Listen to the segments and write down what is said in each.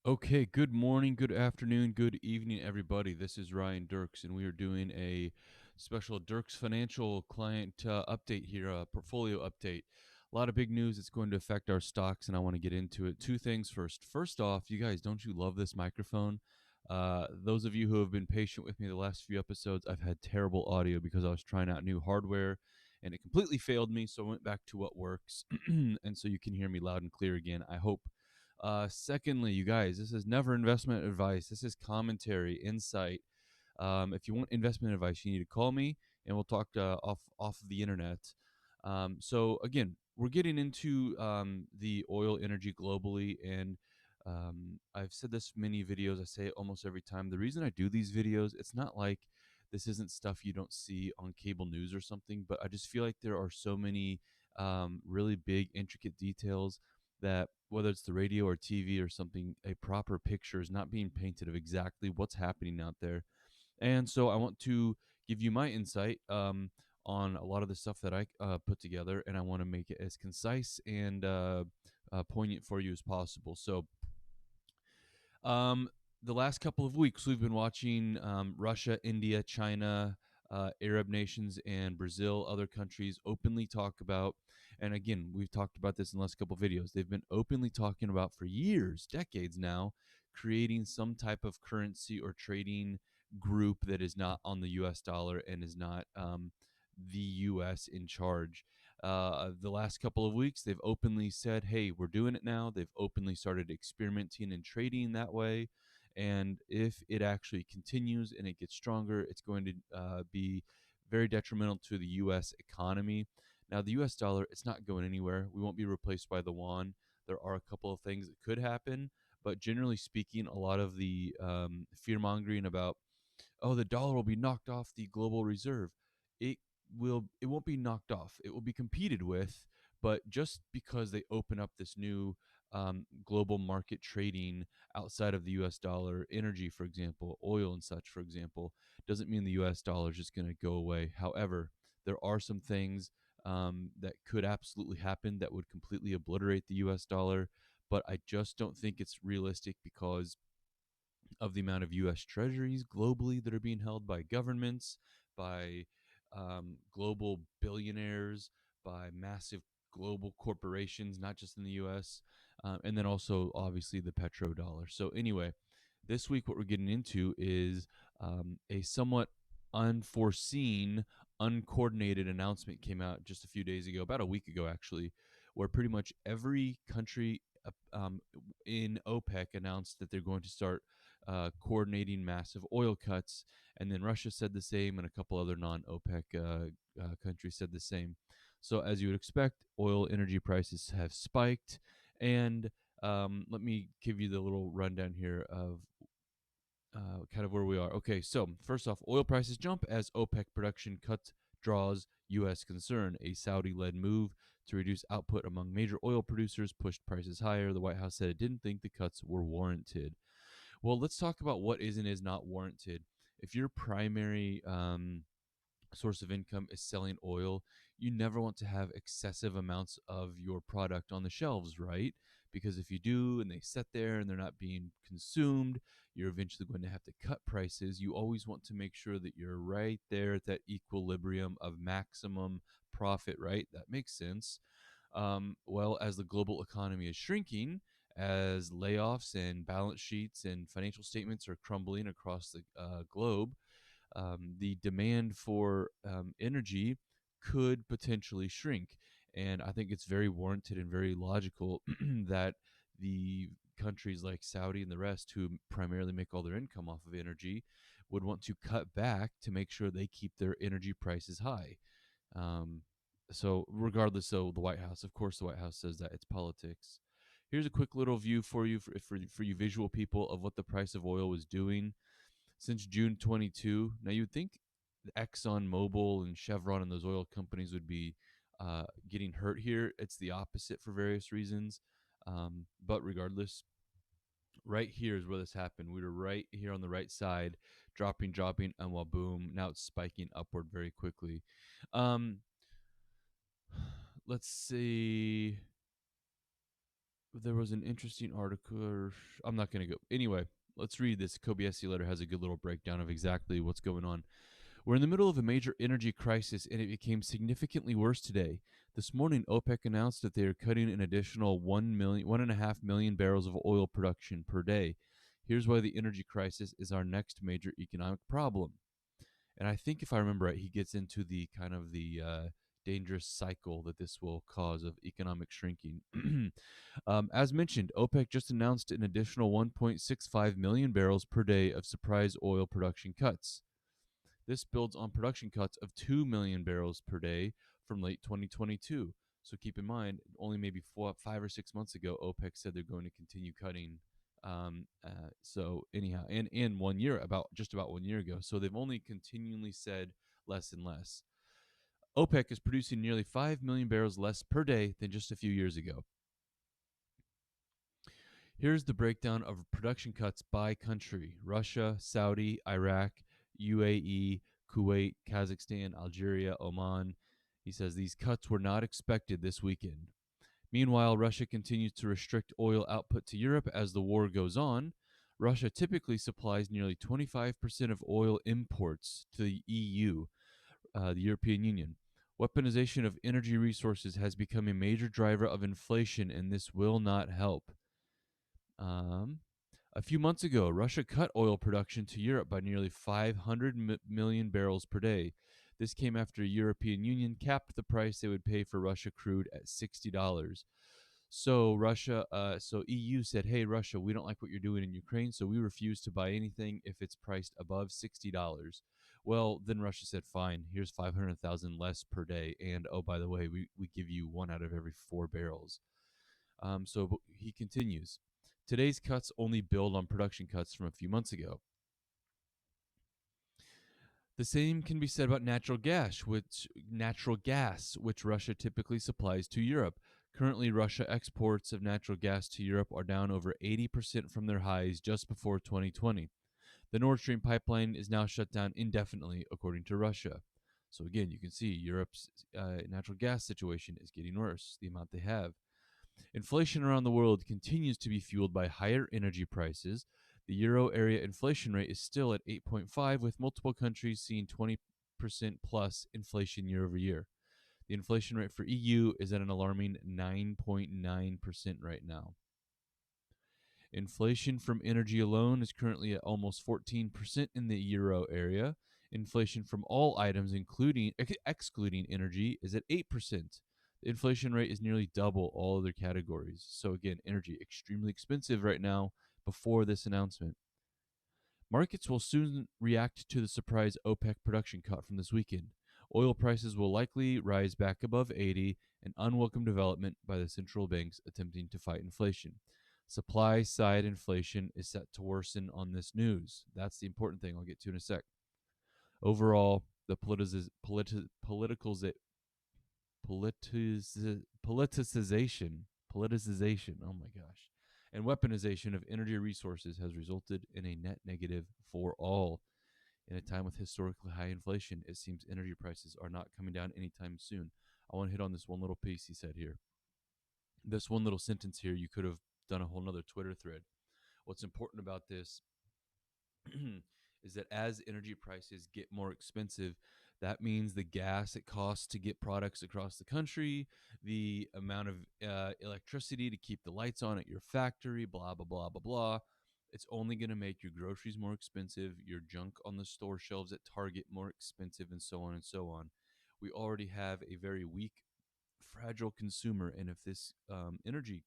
Okay, good morning, good afternoon, good evening, everybody. This is Ryan Dirks, and we are doing a special Dirks Financial client update here, a portfolio update. A lot of big news that's going to affect our stocks, and I want to get into it. Two things first. First off, you guys, don't you love this microphone? Those of you who have been patient with me the last few episodes, I've had terrible audio because I was trying out new hardware and it completely failed me. So I went back to what works. And so you can hear me loud and clear again, I hope. Secondly, you guys, this is never investment advice. This is commentary, insight. If you want investment advice, you need to call me, and we'll talk off of the internet. So again, we're getting into the oil energy globally, and I've said this in many videos. I say it almost every time. The reason I do these videos, it's not like this isn't stuff you don't see on cable news or something, but I just feel like there are so many really big, intricate details that whether it's the radio or TV or something, a proper picture is not being painted of exactly what's happening out there. And so I want to give you my insight on a lot of the stuff that I put together, and I want to make it as concise and poignant for you as possible. So, um, the last couple of weeks, we've been watching Russia, India, China, Arab nations, and Brazil, other countries openly talk about, and again, we've talked about this in the last couple of videos. They've been openly talking about for years, decades now, creating some type of currency or trading group that is not on the US dollar and is not the US in charge. The last couple of weeks, they've openly said, hey, we're doing it now. They've openly started experimenting and trading that way. And if it actually continues and it gets stronger, it's going to be very detrimental to the U.S. economy. Now, the U.S. dollar, it's not going anywhere. We won't be replaced by the yuan. There are a couple of things that could happen, but generally speaking, a lot of the fear mongering about, oh, the dollar will be knocked off the global reserve. It it won't be knocked off. It will be competed with, but just because they open up this new global market trading outside of the U.S. dollar, energy, for example, oil and such, for example, doesn't mean the U.S. dollar is just going to go away. However, there are some things that could absolutely happen that would completely obliterate the U.S. dollar, but I just don't think it's realistic because of the amount of U.S. treasuries globally that are being held by governments, by global billionaires, by massive global corporations, not just in the U.S., and then also obviously the petrodollar. So anyway, this week what we're getting into is a somewhat unforeseen, uncoordinated announcement came out just a few days ago, about a week ago actually, where pretty much every country in OPEC announced that they're going to start coordinating massive oil cuts, and then Russia said the same, and a couple other non-OPEC countries said the same. So, as you would expect, oil energy prices have spiked, and let me give you the little rundown here of kind of where we are. Okay, so first off, oil prices jump as OPEC production cuts draws U.S. concern. A Saudi led move to reduce output among major oil producers pushed prices higher. The White House said it didn't think the cuts were warranted. Well, let's talk about what is and is not warranted. If your primary source of income is selling oil, you never want to have excessive amounts of your product on the shelves, right? Because if you do and they sit there and they're not being consumed, you're eventually going to have to cut prices. You always want to make sure that you're right there at that equilibrium of maximum profit, right? That makes sense. Well, as the global economy is shrinking, as layoffs and balance sheets and financial statements are crumbling across the globe, the demand for energy could potentially shrink. And I think it's very warranted and very logical that the countries like Saudi and the rest, who primarily make all their income off of energy, would want to cut back to make sure they keep their energy prices high. Um, so, regardless of the White House, of course, the White House says that it's politics. Here's a quick little view for you, for you visual people, of what the price of oil was doing since June 22. Now, you'd think Exxon Mobil and Chevron and those oil companies would be getting hurt here. It's the opposite for various reasons. But regardless, right here is where this happened. We were right here on the right side, dropping, and well, boom, now it's spiking upward very quickly. Um, let's see. There was an interesting article. I'm not going to go. Anyway, let's read this. Kobayashi letter has a good little breakdown of exactly what's going on. We're in the middle of a major energy crisis, and it became significantly worse today. This morning, OPEC announced that they are cutting an additional 1.5 million barrels of oil production per day. Here's why the energy crisis is our next major economic problem. And I think if I remember right, he gets into the kind of the dangerous cycle that this will cause of economic shrinking. As mentioned, OPEC just announced an additional 1.65 million barrels per day of surprise oil production cuts. This builds on production cuts of 2 million barrels per day from late 2022. So keep in mind, only maybe 5 or 6 months ago, OPEC said they're going to continue cutting. So anyhow, and in 1 year, about 1 year ago, so they've only continually said less and less. OPEC is producing nearly 5 million barrels less per day than just a few years ago. Here's the breakdown of production cuts by country: Russia, Saudi, Iraq, UAE, Kuwait, Kazakhstan, Algeria, Oman. He says these cuts were not expected this weekend. Meanwhile, Russia continues to restrict oil output to Europe as the war goes on. Russia typically supplies nearly 25% of oil imports to the EU, the European Union. Weaponization of energy resources has become a major driver of inflation, and this will not help. Um, a few months ago, Russia cut oil production to Europe by nearly 500 million barrels per day. This came after the European Union capped the price they would pay for Russia crude at $60. So EU said, "Hey, Russia, we don't like what you're doing in Ukraine, so we refuse to buy anything if it's priced above $60." Well, then Russia said, "Fine, here's 500,000 less per day, and oh, by the way, we give you one out of every 4 barrels." So he continues. Today's cuts only build on production cuts from a few months ago. The same can be said about natural gas, which Russia typically supplies to Europe. Currently, Russia exports of natural gas to Europe are down over 80% from their highs just before 2020. The Nord Stream pipeline is now shut down indefinitely, according to Russia. So again, you can see Europe's natural gas situation is getting worse, the amount they have. Inflation around the world continues to be fueled by higher energy prices. The euro area inflation rate is still at 8.5, with multiple countries seeing 20% plus inflation year over year. The inflation rate for EU is at an alarming 9.9% right now. Inflation from energy alone is currently at almost 14% in the euro area. Inflation from all items, excluding energy, is at 8%. The inflation rate is nearly double all other categories. So again, energy extremely expensive right now before this announcement. Markets will soon react to the surprise OPEC production cut from this weekend. Oil prices will likely rise back above 80, an unwelcome development by the central banks attempting to fight inflation. Supply side inflation is set to worsen on this news. That's the important thing I'll get to in a sec. Overall, the politicization, oh my gosh, and weaponization of energy resources has resulted in a net negative for all. In a time with historically high inflation, it seems energy prices are not coming down anytime soon. I want to hit on this one little piece he said here. This one little sentence here, you could have done a whole nother Twitter thread. What's important about this is that as energy prices get more expensive, that means the gas it costs to get products across the country, the amount of electricity to keep the lights on at your factory, blah, blah, blah, blah, blah. It's only going to make your groceries more expensive, your junk on the store shelves at Target more expensive, and so on and so on. We already have a very weak, fragile consumer, and if this energy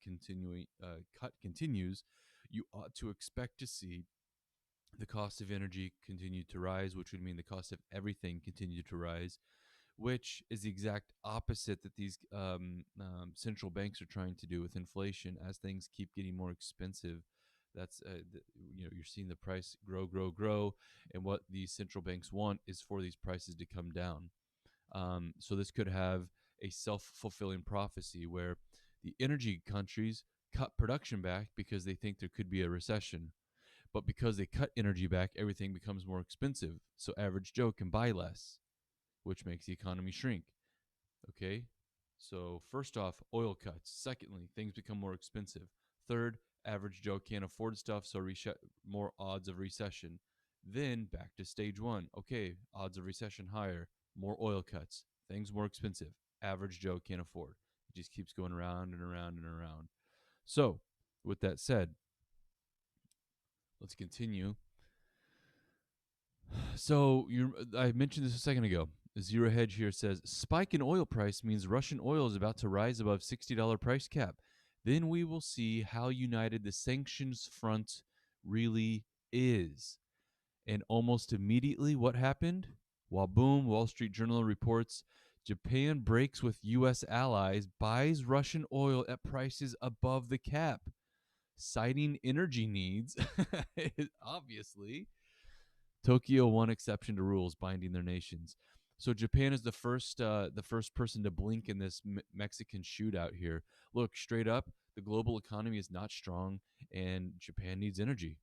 cut continues, you ought to expect to see the cost of energy continued to rise, which would mean the cost of everything continued to rise, which is the exact opposite that these central banks are trying to do with inflation. As things keep getting more expensive, that's you're seeing the price grow, grow, grow, and what these central banks want is for these prices to come down. So this could have a self-fulfilling prophecy where the energy countries cut production back because they think there could be a recession, but because they cut energy back, everything becomes more expensive. So average Joe can buy less, which makes the economy shrink. Okay? So, first off, oil cuts. Secondly, things become more expensive. Third, average Joe can't afford stuff, so more odds of recession. Then back to stage one. Okay, odds of recession higher, more oil cuts, things more expensive. Average Joe can't afford. It just keeps going around and around and around. So, with that said, let's continue. So I mentioned this a second ago. Zero Hedge here says spike in oil price means Russian oil is about to rise above $60 price cap. Then we will see how united the sanctions front really is. And almost immediately, what happened? While boom, Wall Street Journal reports Japan breaks with U.S. allies, buys Russian oil at prices above the cap, citing energy needs. Obviously, Tokyo one exception to rules binding their nations. So Japan is the first person to blink in this Mexican shootout here. Look, straight up, the global economy is not strong, and Japan needs energy.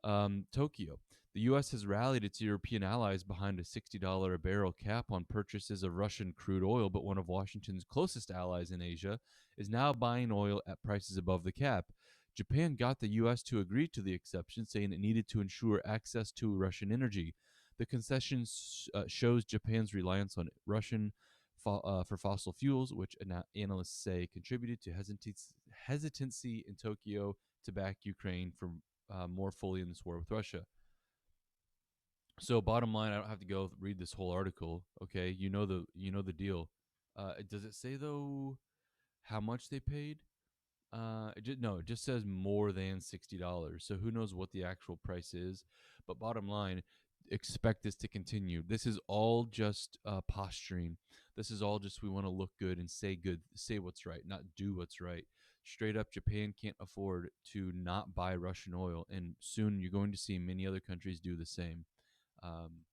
Tokyo. The U.S. has rallied its European allies behind a $60 a barrel cap on purchases of Russian crude oil, but one of Washington's closest allies in Asia is now buying oil at prices above the cap. Japan got the U.S. to agree to the exception, saying it needed to ensure access to Russian energy. The concession shows Japan's reliance on Russian for fossil fuels, which analysts say contributed to hesitancy in Tokyo to back Ukraine for more fully in this war with Russia. So bottom line, I don't have to go read this whole article. Okay, you know the deal. Does it say though how much they paid? No, it just says more than $60. So who knows what the actual price is? But bottom line, expect this to continue. This is all just posturing. This is all just we want to look good, say what's right, not do what's right. Straight up, Japan can't afford to not buy Russian oil, and soon you're going to see many other countries do the same. Um,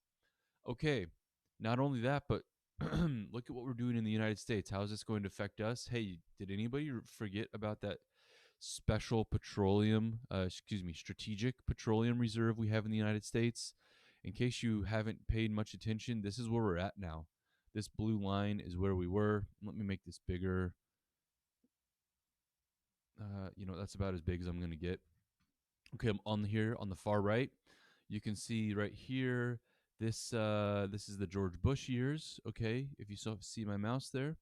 okay, not only that, but look at what we're doing in the United States. How is this going to affect us? Hey, did anybody forget about that strategic petroleum reserve we have in the United States? In case you haven't paid much attention, this is where we're at now. This blue line is where we were. Let me make this bigger. That's about as big as I'm going to get. Okay, I'm on here on the far right. You can see right here. This is the George Bush years. Okay, if you see my mouse there,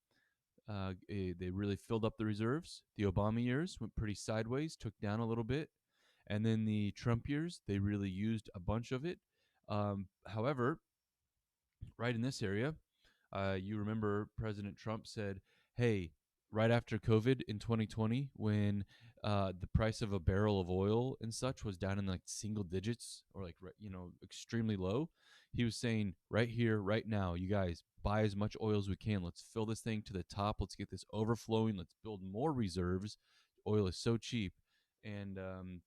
they really filled up the reserves. The Obama years went pretty sideways, took down a little bit, and then the Trump years they really used a bunch of it. However, right in this area, you remember President Trump said, "Hey, right after COVID in 2020, when the price of a barrel of oil and such was down in like single digits or like extremely low, he was saying, right here, right now, you guys buy as much oil as we can. Let's fill this thing to the top. Let's get this overflowing. Let's build more reserves. Oil is so cheap." And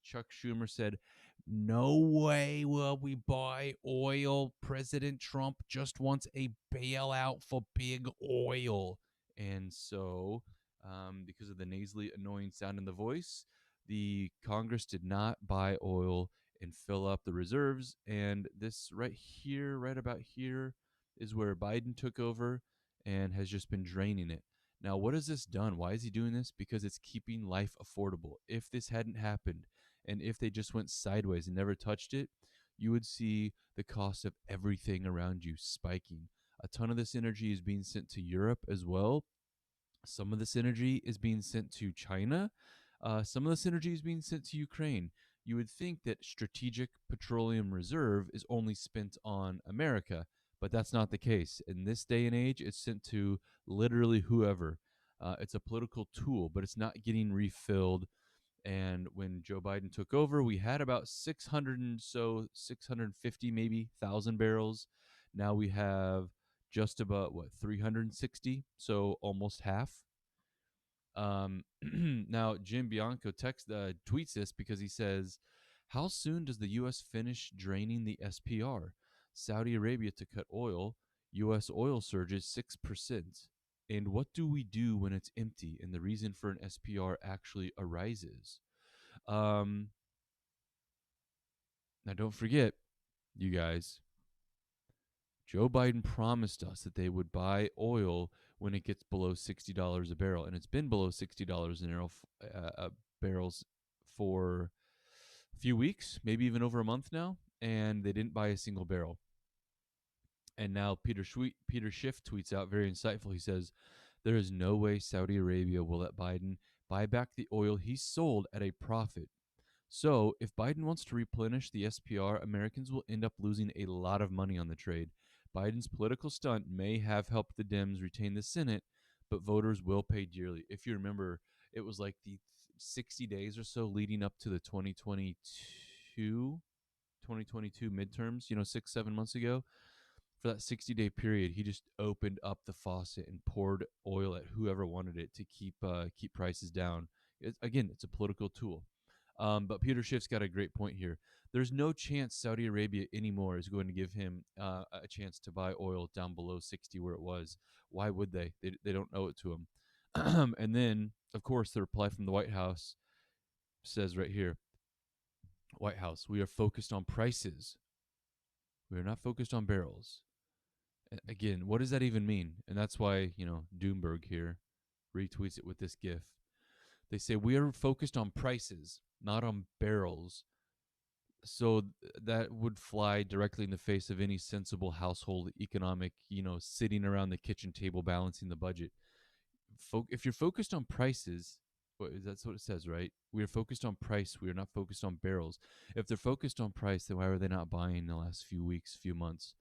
Chuck Schumer said, no way will we buy oil. President Trump just wants a bailout for big oil. And so, because of the nasally, annoying sound in the voice, the Congress did not buy oil and fill up the reserves. And this right here, right about here, is where Biden took over and has just been draining it. Now, what has this done? Why is he doing this? Because it's keeping life affordable. If this hadn't happened, and if they just went sideways and never touched it, you would see the cost of everything around you spiking. A ton of this energy is being sent to Europe as well. Some of this energy is being sent to China. Some of this energy is being sent to Ukraine. You would think that strategic petroleum reserve is only spent on America, but that's not the case. In this day and age, it's sent to literally whoever. It's a political tool, but it's not getting refilled. And when Joe Biden took over, we had about 650 maybe thousand barrels. Now we have just about 360, so almost half. Now Jim Bianco tweets this because he says, "How soon does the U.S. finish draining the SPR? Saudi Arabia to cut oil. U.S. oil surges 6%. And what do we do when it's empty and the reason for an SPR actually arises?" Um, Now, don't forget, you guys, Joe Biden promised us that they would buy oil when it gets below $60 a barrel, and it's been below $60 an barrel barrels for a few weeks, maybe even over a month now, and they didn't buy a single barrel. And now Peter Schiff tweets out very insightful. He says, "There is no way Saudi Arabia will let Biden buy back the oil he sold at a profit. So, if Biden wants to replenish the SPR, Americans will end up losing a lot of money on the trade. Biden's political stunt may have helped the Dems retain the Senate, but voters will pay dearly." If you remember, it was like the 60 days or so leading up to the 2022 midterms, 6, 7 months ago. For that 60-day period, he just opened up the faucet and poured oil at whoever wanted it to keep prices down. Again, it's a political tool. But Peter Schiff's got a great point here. There's no chance Saudi Arabia anymore is going to give him a chance to buy oil down below 60 where it was. Why would they? They don't owe it to him. And then, of course, the reply from the White House says right here, White House, we are focused on prices. We are not focused on barrels. Again, what does that even mean? And that's why, Doomberg here retweets it with this GIF. They say, we are focused on prices, not on barrels. So that would fly directly in the face of any sensible household economic, sitting around the kitchen table balancing the budget. If you're focused on prices, that's what it says, right? We are focused on price. We are not focused on barrels. If they're focused on price, then why are they not buying in the last few weeks, few months?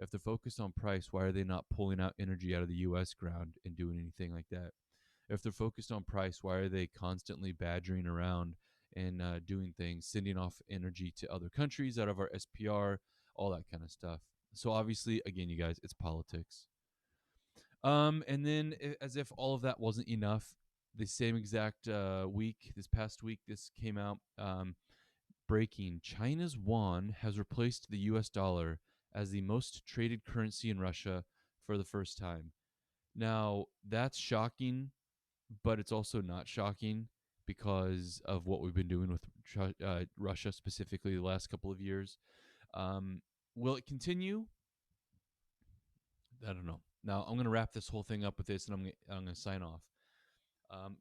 If they're focused on price, why are they not pulling out energy out of the U.S. ground and doing anything like that? If they're focused on price, why are they constantly badgering around and doing things, sending off energy to other countries out of our SPR, all that kind of stuff? So obviously, again, you guys, it's politics. And then, as if all of that wasn't enough, the same exact week, this past week, this came out. Breaking: China's yuan has replaced the U.S. dollar as the most traded currency in Russia for the first time. Now, that's shocking, but it's also not shocking because of what we've been doing with Russia specifically the last couple of years. Will it continue? I don't know. Now, I'm going to wrap this whole thing up with this, and I'm going to sign off.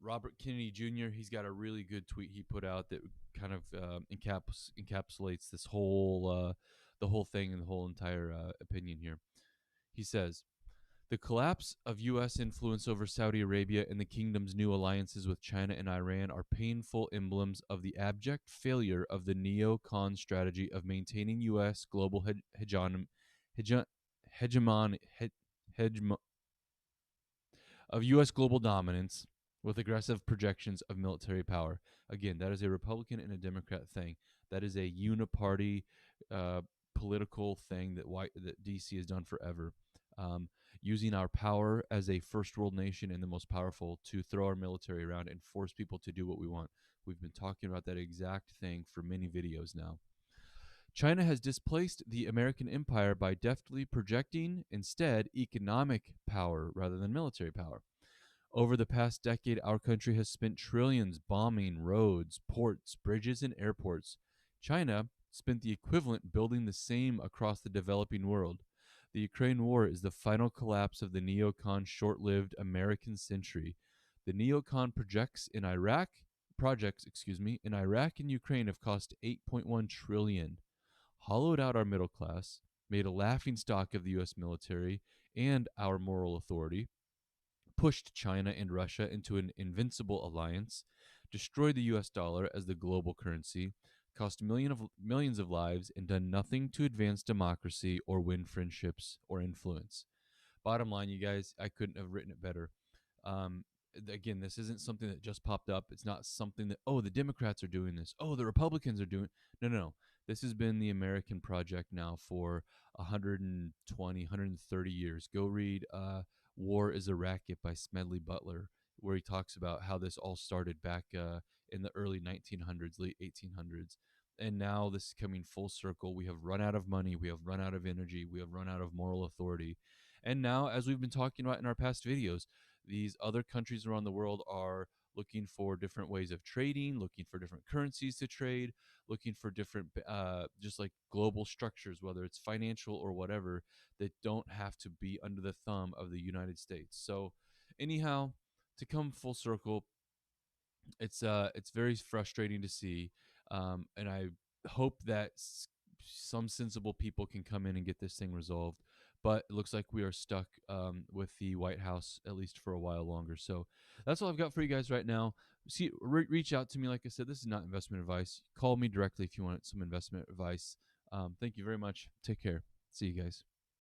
Robert Kennedy Jr., he's got a really good tweet he put out that kind of encapsulates this whole the whole thing and the whole entire opinion here. He says, the collapse of U.S. influence over Saudi Arabia and the kingdom's new alliances with China and Iran are painful emblems of the abject failure of the neocon strategy of maintaining U.S. global hegemon, of U.S. global dominance with aggressive projections of military power. Again, that is a Republican and a Democrat thing. That is a uniparty political thing that D.C. has done forever. Using our power as a first world nation and the most powerful to throw our military around and force people to do what we want. We've been talking about that exact thing for many videos now. China has displaced the American empire by deftly projecting instead economic power rather than military power. Over the past decade, our country has spent trillions bombing roads, ports, bridges, and airports. China spent the equivalent building the same across the developing world. The Ukraine war is the final collapse of the neocon short-lived American century. The neocon projects in Iraq and Ukraine have cost 8.1 trillion, hollowed out our middle class, made a laughingstock of the US military and our moral authority, pushed China and Russia into an invincible alliance, destroyed the US dollar as the global currency, cost millions of lives, and done nothing to advance democracy or win friendships or influence. Bottom line, you guys, I couldn't have written it better. Um, again, this isn't something that just popped up. It's not something that, oh, the Democrats are doing this. Oh, the Republicans are doing. No. This has been the American project now for 120, 130 years. Go read War is a Racket by Smedley Butler, where he talks about how this all started back in the early 1900s, late 1800s. And now this is coming full circle. We have run out of money. We have run out of energy. We have run out of moral authority. And now, as we've been talking about in our past videos, these other countries around the world are looking for different ways of trading, looking for different currencies to trade, looking for different, just like global structures, whether it's financial or whatever, that don't have to be under the thumb of the United States. So, anyhow, to come full circle, it's very frustrating to see, and I hope that some sensible people can come in and get this thing resolved. But it looks like we are stuck with the White House at least for a while longer. So that's all I've got for you guys right now. See, reach out to me. Like I said, this is not investment advice. Call me directly if you want some investment advice. Thank you very much. Take care. See you guys.